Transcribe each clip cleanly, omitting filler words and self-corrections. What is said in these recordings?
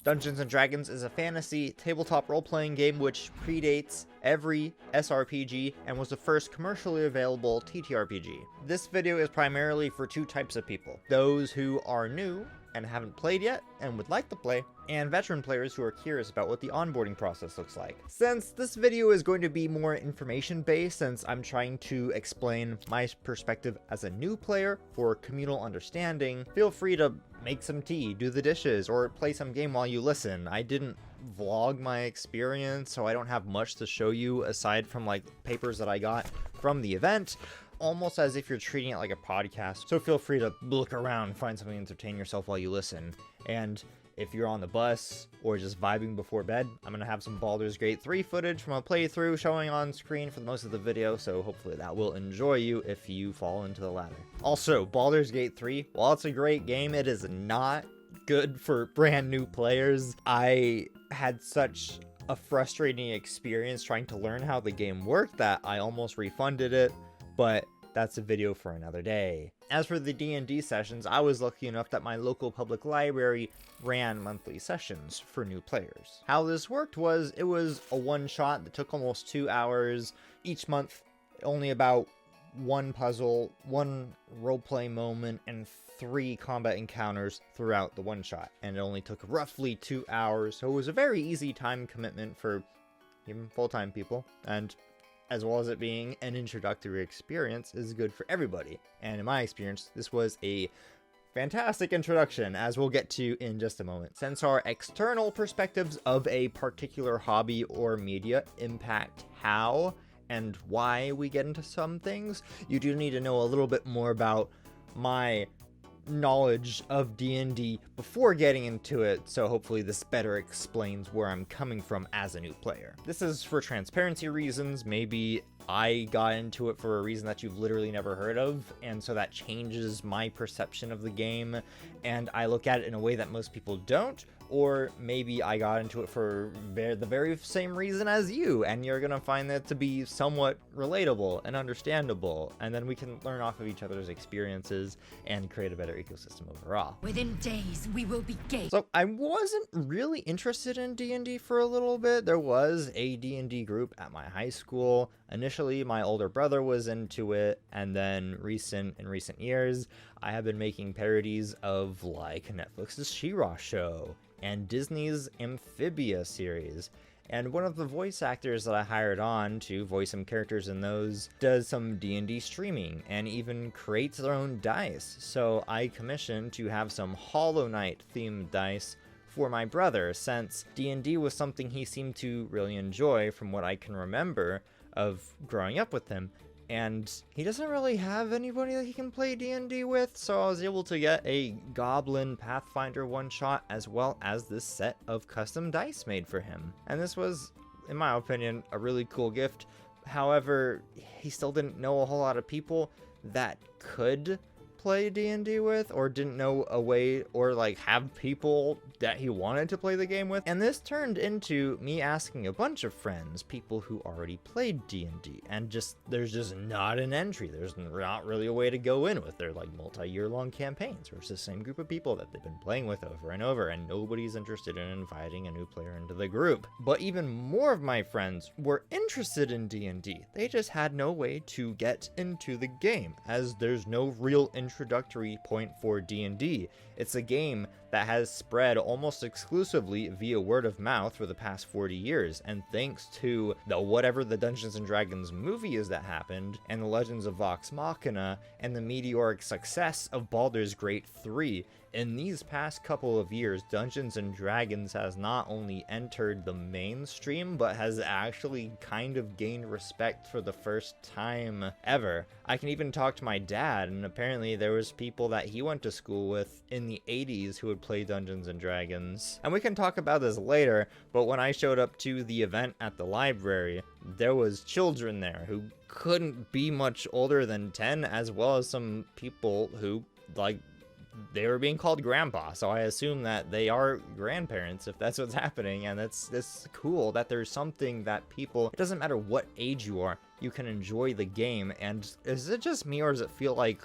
Dungeons & Dragons is a fantasy tabletop role-playing game which predates every SRPG and was the first commercially available TTRPG. This video is primarily for two types of people: those who are new and haven't played yet and would like to play, and veteran players who are curious about what the onboarding process looks like. Since this video is going to be more information based, since I'm trying to explain my perspective as a new player for communal understanding, feel free to make some tea, do the dishes, or play some game while you listen. I didn't vlog my experience, so I don't have much to show you aside from like papers that I got from the event, almost as if you're treating it like a podcast. So feel free to look around, find something to entertain yourself while you listen. And if you're on the bus or just vibing before bed, I'm gonna have some Baldur's Gate 3 footage from a playthrough showing on screen for most of the video, so hopefully that will enjoy you if you fall into the latter. Also, Baldur's Gate 3, while it's a great game, it is not good for brand new players. I had such a frustrating experience trying to learn how the game worked that I almost refunded it, but that's a video for another day. As for the D&D sessions, I was lucky enough that my local public library ran monthly sessions for new players. How this worked was, it was a one-shot that took almost 2 hours each month, only about one puzzle, one roleplay moment, and 3 combat encounters throughout the one-shot, and it only took roughly 2 hours, so it was a very easy time commitment for even full-time people, and as well as it being an introductory experience, is good for everybody. And in my experience, this was a fantastic introduction, as we'll get to in just a moment. Since our external perspectives of a particular hobby or media impact how and why we get into some things, you do need to know a little bit more about my knowledge of D&D before getting into it, so hopefully this better explains where I'm coming from as a new player. This is for transparency reasons. Maybe I got into it for a reason that you've literally never heard of, and so that changes my perception of the game, and I look at it in a way that most people don't. Or maybe I got into it for the very same reason as you, and you're gonna find that to be somewhat relatable and understandable, and then we can learn off of each other's experiences and create a better ecosystem overall. Within days, we will be gay. So I wasn't really interested in D&D for a little bit. There was a D&D group at my high school. Initially, my older brother was into it, and then in recent years, I have been making parodies of like Netflix's She-Ra show and Disney's Amphibia series. And one of the voice actors that I hired on to voice some characters in those does some D&D streaming and even creates their own dice. So I commissioned to have some Hollow Knight themed dice for my brother, since D&D was something he seemed to really enjoy from what I can remember of growing up with him. And he doesn't really have anybody that he can play D&D with, so I was able to get a Goblin Pathfinder one-shot as well as this set of custom dice made for him. And this was, in my opinion, a really cool gift. However, he still didn't know a whole lot of people that could play D&D with, or didn't know a way, or like have people that he wanted to play the game with. And this turned into me asking a bunch of friends, people who already played D&D, and there's just not an entry. There's not really a way to go in with their like multi-year long campaigns, where it's the same group of people that they've been playing with over and over, and nobody's interested in inviting a new player into the group. But even more of my friends were interested in D&D. They just had no way to get into the game, as there's no real introductory point for D&D. It's a game that has spread almost exclusively via word of mouth for the past 40 years, and thanks to whatever the Dungeons & Dragons movie is that happened, and the Legends of Vox Machina, and the meteoric success of Baldur's Gate 3, in these past couple of years, Dungeons & Dragons has not only entered the mainstream, but has actually kind of gained respect for the first time ever. I can even talk to my dad, and apparently there was people that he went to school with in the 80s who would play Dungeons & Dragons. And we can talk about this later, but when I showed up to the event at the library, there was children there who couldn't be much older than 10, as well as some people who, like, they were being called grandpa, so I assume that they are grandparents if that's what's happening. And it's cool that there's something that people, it doesn't matter what age you are, you can enjoy the game. And is it just me, or does it feel like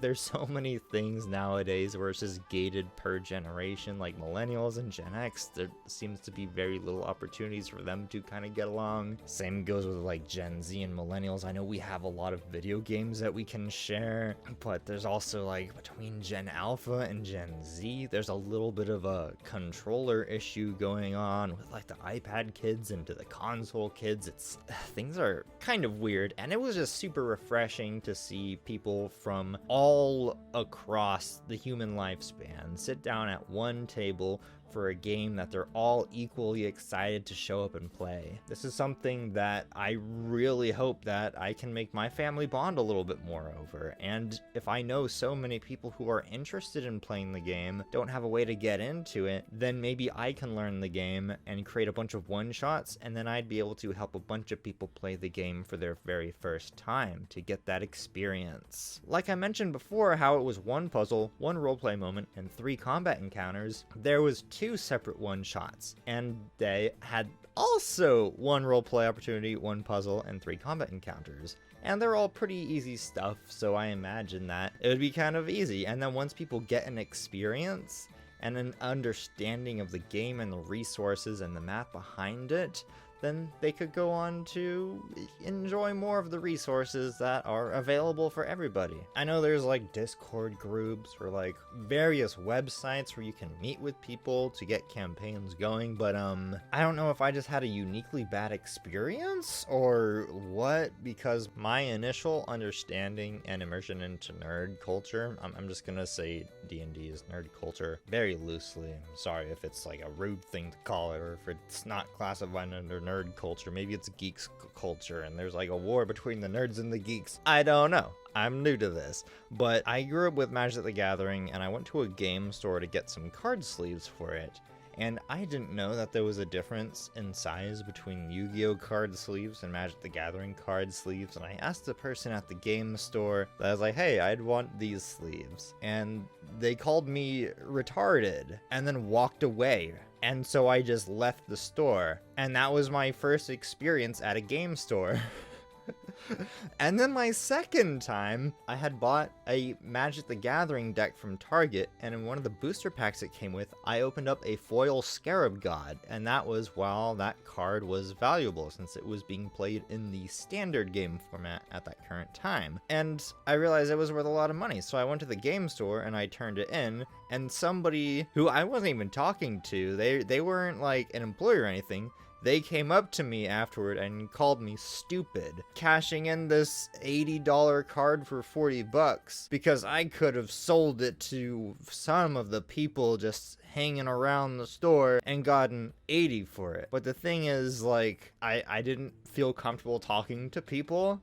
there's so many things nowadays where it's just gated per generation, like millennials and Gen X. There seems to be very little opportunities for them to kind of get along. Same goes with like Gen Z and millennials. I know we have a lot of video games that we can share, but there's also like between Gen Alpha and Gen Z, there's a little bit of a controller issue going on with like the iPad kids and to the console kids. Things are kind of weird, and it was just super refreshing to see people from all across the human lifespan sit down at one table for a game that they're all equally excited to show up and play. This is something that I really hope that I can make my family bond a little bit more over, and if I know so many people who are interested in playing the game don't have a way to get into it, then maybe I can learn the game and create a bunch of one-shots, and then I'd be able to help a bunch of people play the game for their very first time to get that experience. Like I mentioned before, how it was one puzzle, one roleplay moment, and 3 combat encounters, there was 2 separate one-shots, and they had also 1 roleplay opportunity, 1 puzzle, and 3 combat encounters. And they're all pretty easy stuff, so I imagine that it would be kind of easy. And then once people get an experience and an understanding of the game and the resources and the math behind it, then they could go on to enjoy more of the resources that are available for everybody. I know there's like Discord groups or like various websites where you can meet with people to get campaigns going, but I don't know if I just had a uniquely bad experience or what, because my initial understanding and immersion into nerd culture, I'm just gonna say D&D is nerd culture very loosely. I'm sorry if it's like a rude thing to call it, or if it's not classified under nerd culture. Maybe it's geeks culture and there's like a war between the nerds and the geeks. I don't know. I'm new to this, but I grew up with Magic the Gathering, and I went to a game store to get some card sleeves for it. And I didn't know that there was a difference in size between Yu-Gi-Oh card sleeves and Magic the Gathering card sleeves, and I asked the person at the game store, that I was like, hey, I'd want these sleeves. And they called me retarded and then walked away. And so I just left the store. And that was my first experience at a game store. And then my second time, I had bought a Magic the Gathering deck from Target, and in one of the booster packs it came with, I opened up a foil Scarab God, and that was while that card was valuable, since it was being played in the standard game format at that current time. And I realized it was worth a lot of money, so I went to the game store and I turned it in, and somebody who I wasn't even talking to, they weren't like an employee or anything, they came up to me afterward and called me stupid, cashing in this $80 card for 40 bucks, because I could have sold it to some of the people just hanging around the store and gotten 80 for it. But the thing is, like, I didn't feel comfortable talking to people,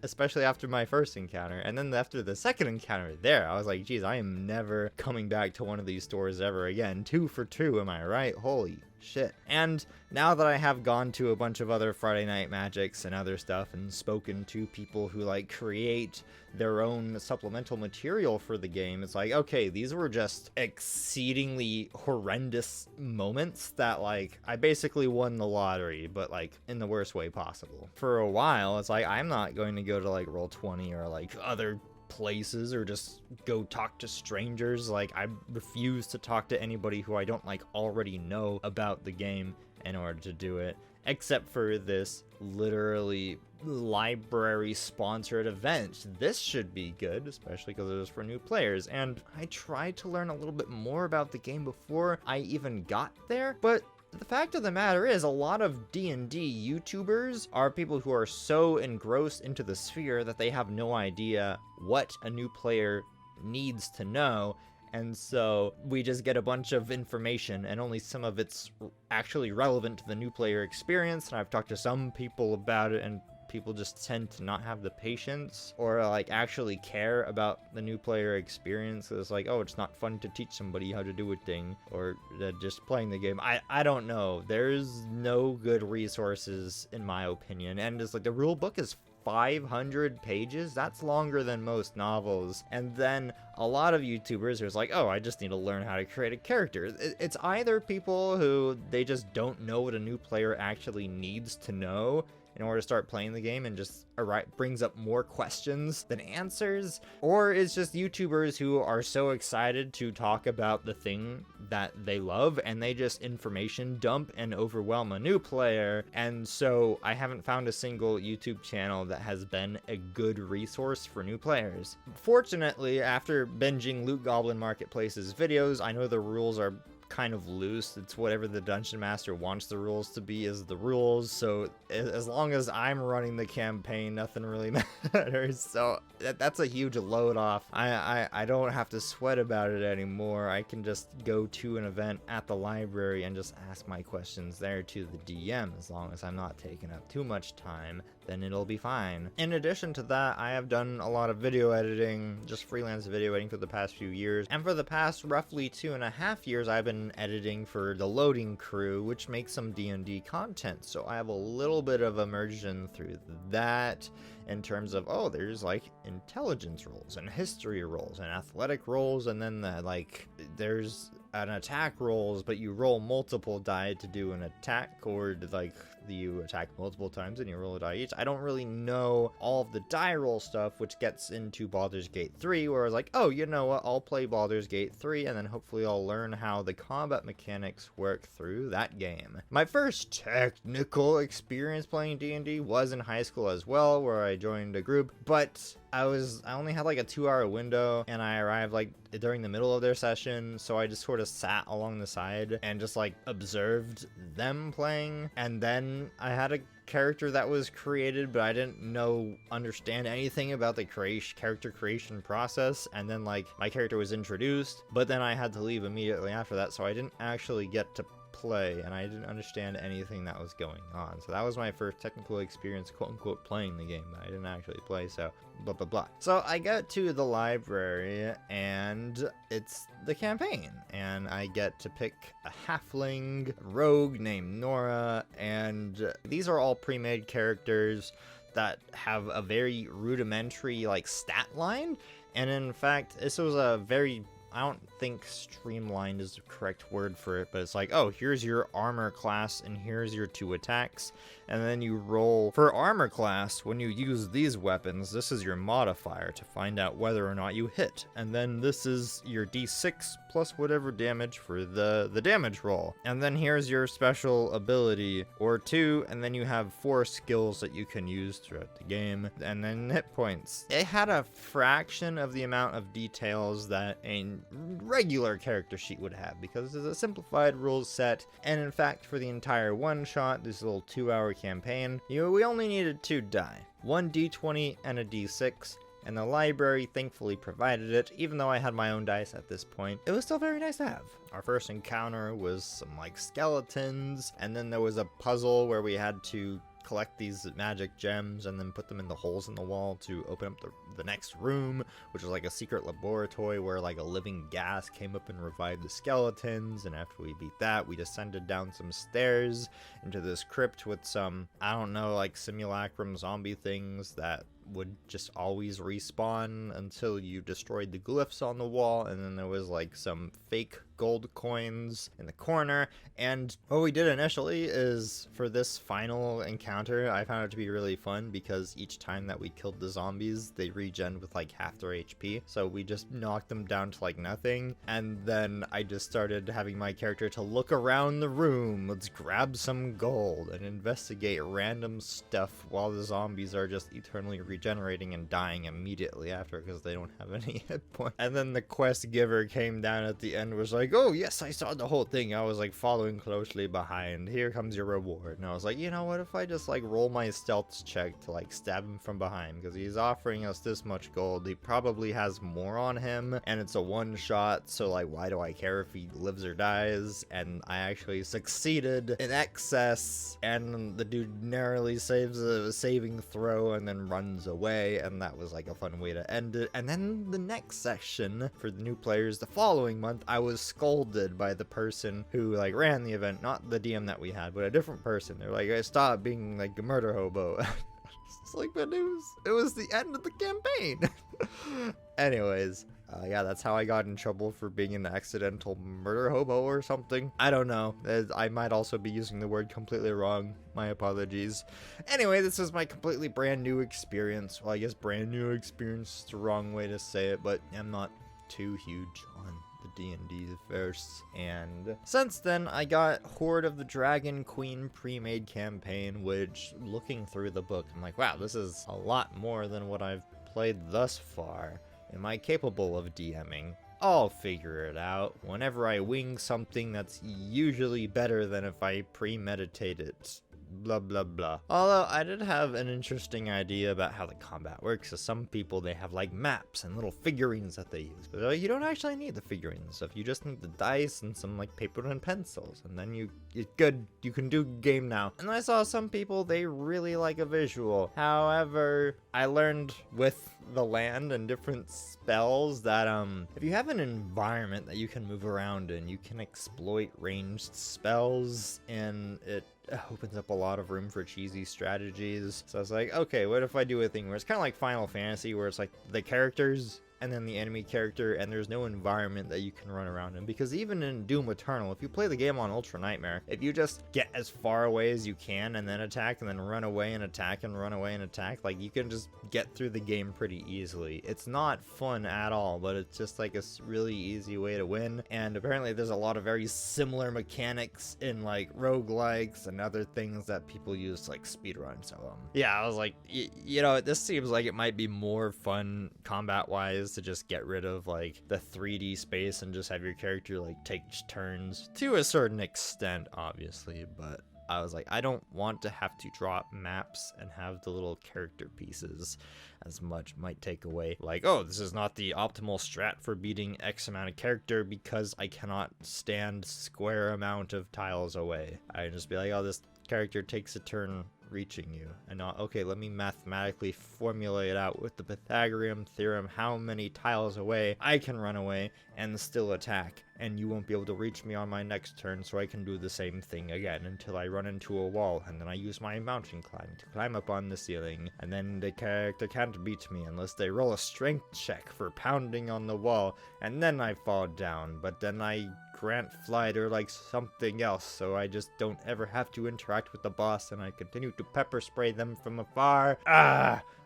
especially after my first encounter. And then after the second encounter there, I was like, geez, I am never coming back to one of these stores ever again. 2 for 2, am I right? Holy shit. And now that I have gone to a bunch of other Friday Night Magics and other stuff and spoken to people who like create their own supplemental material for the game, it's like, okay, these were just exceedingly horrendous moments that like I basically won the lottery, but like in the worst way possible. For a while, it's like I'm not going to go to like Roll20 or like other places or just go talk to strangers. Like, I refuse to talk to anybody who I don't like already know about the game in order to do it, except for this literally library sponsored event. This should be good, especially because it was for new players, and I tried to learn a little bit more about the game before I even got there, but the fact of the matter is, a lot of D&D YouTubers are people who are so engrossed into the sphere that they have no idea what a new player needs to know, and so we just get a bunch of information and only some of it's actually relevant to the new player experience. And I've talked to some people about it, and people just tend to not have the patience or like actually care about the new player experience. It's like, oh, it's not fun to teach somebody how to do a thing, or just playing the game. I don't know. There's no good resources in my opinion, and it's like the rule book is 500 pages. That's longer than most novels. And then a lot of YouTubers who's like, oh, I just need to learn how to create a character. It's either people who they just don't know what a new player actually needs to know, in order to start playing the game and just brings up more questions than answers, or it's just YouTubers who are so excited to talk about the thing that they love and they just information dump and overwhelm a new player. And so I haven't found a single YouTube channel that has been a good resource for new players. Fortunately, after binging Loot Goblin Marketplace's videos, I know the rules are kind of loose. It's whatever the dungeon master wants the rules to be is the rules, so as long as I'm running the campaign, nothing really matters. So that's a huge load off. I don't have to sweat about it anymore. I can just go to an event at the library and just ask my questions there to the DM. As long as I'm not taking up too much time, then it'll be fine. In addition to that, I have done a lot of video editing, just freelance video editing for the past few years, and for the past roughly 2.5 years I've been editing for the Loading Crew, which makes some D&D content. So I have a little bit of immersion through that in terms of, oh, there's like intelligence rolls and history rolls and athletic rolls, and then there's an attack rolls, but you roll multiple die to do an attack, or like you attack multiple times and you roll a die each. I don't really know all of the die roll stuff, which gets into Baldur's Gate 3, where I was like, oh, you know what, I'll play Baldur's Gate 3 and then hopefully I'll learn how the combat mechanics work through that game. My first technical experience playing D&D was in high school as well, where I joined a group, but I only had like a 2-hour window, and I arrived like during the middle of their session, so I just sort of sat along the side and just like observed them playing. And then I had a character that was created, but I didn't understand anything about the character creation process, and then like my character was introduced, but then I had to leave immediately after that, so I didn't actually get to play, and I didn't understand anything that was going on. So that was my first technical experience, quote unquote, playing the game, but I didn't actually play, so blah blah blah. So I get to the library and it's the campaign, and I get to pick a halfling rogue named Nora, and these are all pre-made characters that have a very rudimentary like stat line. And in fact, this was a very, I don't think streamlined is the correct word for it, but it's like, oh, here's your armor class and here's your 2 attacks, and then you roll for armor class. When you use these weapons, this is your modifier to find out whether or not you hit, and then this is your d6 plus whatever damage for the damage roll, and then here's your special ability or 2, and then you have 4 skills that you can use throughout the game, and then hit points. It had a fraction of the amount of details that a regular character sheet would have, because it's a simplified rules set. And in fact, for the entire one shot, this little 2-hour campaign, we only needed 2 die, 1 d20 and a d6, and the library thankfully provided it. Even though I had my own dice at this point, it was still very nice to have. Our first encounter was some like skeletons, and then there was a puzzle where we had to collect these magic gems and then put them in the holes in the wall to open up the next room, which was like a secret laboratory where like a living gas came up and revived the skeletons. And after we beat that, we descended down some stairs into this crypt with some, I don't know, like simulacrum zombie things that would just always respawn until you destroyed the glyphs on the wall. And then there was like some fake gold coins in the corner. And what we did initially is, for this final encounter, I found it to be really fun because each time that we killed the zombies, they regen with like half their HP. So we just knocked them down to like nothing. And then I just started having my character to look around the room. Let's grab some gold and investigate random stuff while the zombies are just eternally regenerating and dying immediately after because they don't have any hit points. And then the quest giver came down at the end, was like, oh yes, I saw the whole thing. I was like following closely behind. Here comes your reward. And I was like, you know what, if I just like roll my stealth check to like stab him from behind, because he's offering us this much gold, he probably has more on him, and it's a one shot, so like why do I care if he lives or dies? And I actually succeeded in excess, and the dude narrowly saves a saving throw and then runs away, and that was like a fun way to end it. And then the next session for the new players the following month, I was scolded by the person who like ran the event, not the DM that we had, but a different person. They're like, I stop being like a murder hobo. It's like, but it was the end of the campaign. Anyways, Yeah, that's how I got in trouble for being an accidental murder hobo or something. I don't know. I might also be using the word completely wrong. My apologies. Anyway, this is my completely brand new experience. Well, I guess brand new experience is the wrong way to say it, but I'm not too huge on the D&D verse. And since then, I got Horde of the Dragon Queen pre-made campaign, which, looking through the book, I'm like, wow, this is a lot more than what I've played thus far. Am I capable of DMing? I'll figure it out whenever I wing something that's usually better than if I premeditate it. Blah blah blah. Although I did have an interesting idea about how the combat works. So some people, they have like maps and little figurines that they use, but you don't actually need the figurines stuff. You just need the dice and some like paper and pencils, and then it's good. You can do game now. And I saw some people, they really like a visual. However, I learned with the land and different spells that if you have an environment that you can move around in, you can exploit ranged spells, and it opens up a lot of room for cheesy strategies. So I was like, okay, what if I do a thing where it's kind of like Final Fantasy, where it's like the characters and then the enemy character, and there's no environment that you can run around in. Because even in Doom Eternal, if you play the game on Ultra Nightmare, if you just get as far away as you can and then attack and then run away and attack and run away and attack, like, you can just get through the game pretty easily. It's not fun at all, but it's just like a really easy way to win. And apparently there's a lot of very similar mechanics in like roguelikes and other things that people use to like speedrun. So yeah, I was like, you know, this seems like it might be more fun combat wise to just get rid of like the 3D space and just have your character like take turns to a certain extent, obviously. But I was like, I don't want to have to draw maps and have the little character pieces as much. Might take away like, oh, this is not the optimal strat for beating X amount of character because I cannot stand square amount of tiles away. I just be like, oh, this character takes a turn reaching you, and not, okay, let me mathematically formulate out with the Pythagorean theorem how many tiles away I can run away and still attack, and you won't be able to reach me on my next turn, so I can do the same thing again until I run into a wall, and then I use my mountain climb to climb up on the ceiling, and then the character can't beat me unless they roll a strength check for pounding on the wall, and then I fall down, but then I grant flight or like something else, so I just don't ever have to interact with the boss, and I continue to pepper spray them from afar.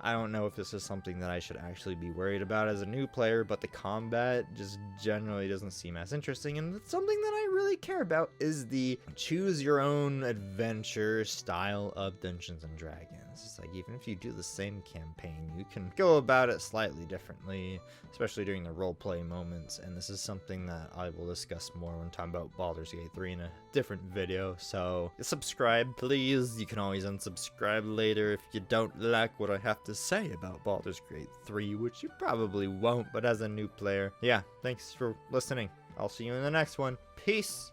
I don't know if this is something that I should actually be worried about as a new player, but the combat just generally doesn't seem as interesting, and it's something that I really care about is the choose your own adventure style of Dungeons and Dragons. It's like, even if you do the same campaign, you can go about it slightly differently, especially during the roleplay moments, and this is something that I will discuss more when talking about Baldur's Gate 3 in a different video. So subscribe, please. You can always unsubscribe later if you don't like what I have to say about Baldur's Gate 3, which you probably won't, but as a new player, yeah, thanks for listening. I'll see you in the next one. Peace!